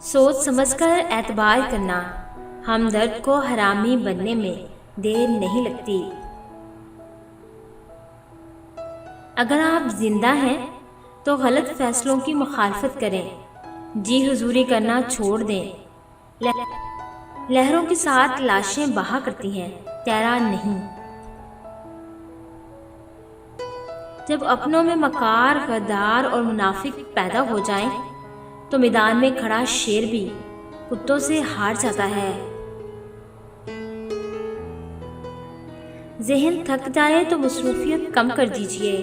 सोच समझकर एतबार करना, हमदर्द को हरामी बनने में देर नहीं लगती। अगर आप जिंदा हैं तो गलत फैसलों की मुखालफत करें, जी हुजूरी करना छोड़ दें। लहरों के साथ लाशें बहा करती हैं, तैरा नहीं। जब अपनों में मकार, गद्दार और मुनाफिक पैदा हो जाएं, तो मैदान में खड़ा शेर भी कुत्तों से हार जाता है। ज़हन थक जाए तो मसरूफियत कम कर दीजिए,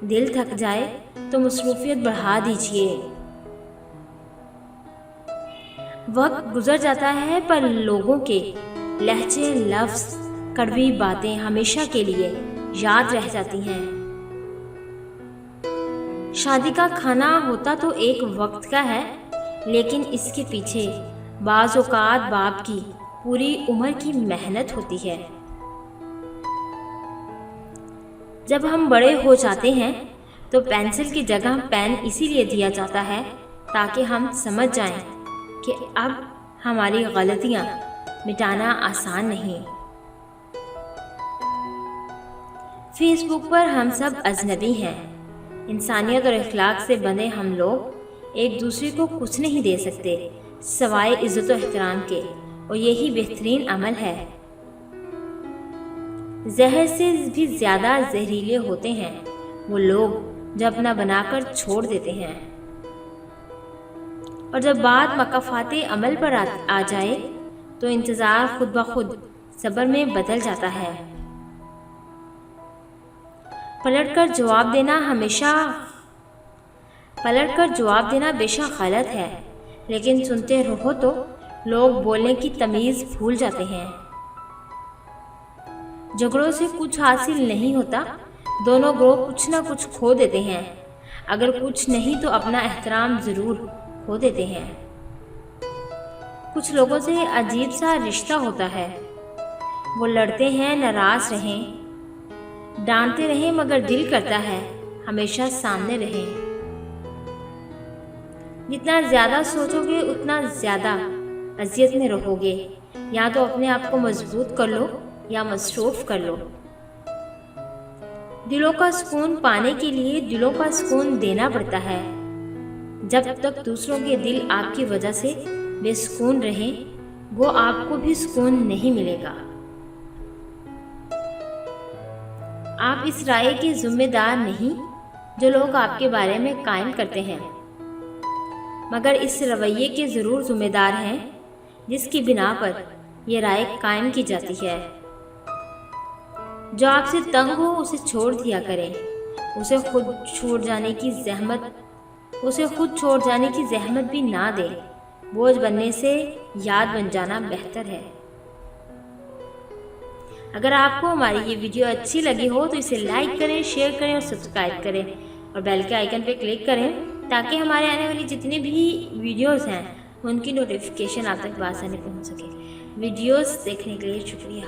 दिल थक जाए तो मसरूफियत बढ़ा दीजिए। वक्त गुजर जाता है पर लोगों के लहजे, लफ्ज, कड़वी बातें हमेशा के लिए याद रह जाती हैं। शादी का खाना होता तो एक वक्त का है, लेकिन इसके पीछे बाज़ औक़ात बाप की पूरी उम्र की मेहनत होती है। जब हम बड़े हो जाते हैं तो पेंसिल की जगह पेन इसीलिए दिया जाता है ताकि हम समझ जाएं कि अब हमारी गलतियां मिटाना आसान नहीं। फेसबुक पर हम सब अजनबी हैं। इंसानियत और इखलाक से बंधे हम लोग एक दूसरे को कुछ नहीं दे सकते सवाए इज्जत और एहतराम के, और यही बेहतरीन अमल है। जहर से भी ज़्यादा जहरीले होते हैं वो लोग जो अपना बनाकर छोड़ देते हैं, और जब बात मकाफाते अमल पर आ जाए तो इंतज़ार खुद ब खुद सब्र में बदल जाता है। पलटकर जवाब देना बेशक गलत है, लेकिन सुनते रहो तो लोग बोलने की तमीज़ भूल जाते हैं। झगड़ों से कुछ हासिल नहीं होता, दोनों ग्रोह कुछ ना कुछ खो देते हैं। अगर कुछ नहीं तो अपना एहतराम ज़रूर खो देते हैं। कुछ लोगों से अजीब सा रिश्ता होता है, वो लड़ते हैं, नाराज़ रहें, डांटते रहें, मगर दिल करता है हमेशा सामने रहें। जितना ज़्यादा सोचोगे उतना ज़्यादा अजियत में रहोगे। या तो अपने आप को मजबूत कर लो या मसरूफ़ कर लो। दिलों का सुकून पाने के लिए दिलों का सुकून देना पड़ता है। जब तक दूसरों के दिल आपकी वजह से बेसुकून रहें, वो आपको भी सुकून नहीं मिलेगा। आप इस राय के जिम्मेदार नहीं जो लोग आपके बारे में कायम करते हैं, मगर इस रवैये के ज़रूर जिम्मेदार हैं जिसकी बिना पर यह राय कायम की जाती है। जो आपसे तंग हो उसे छोड़ दिया करें, उसे खुद छोड़ जाने की ज़हमत भी ना दें। बोझ बनने से याद बन जाना बेहतर है। अगर आपको हमारी ये वीडियो अच्छी लगी हो तो इसे लाइक करें, शेयर करें और सब्सक्राइब करें, और बेल के आइकन पर क्लिक करें ताकि हमारे आने वाली जितनी भी वीडियोस हैं उनकी नोटिफिकेशन आप तक आसानी पहुंच सके। वीडियोस देखने के लिए शुक्रिया।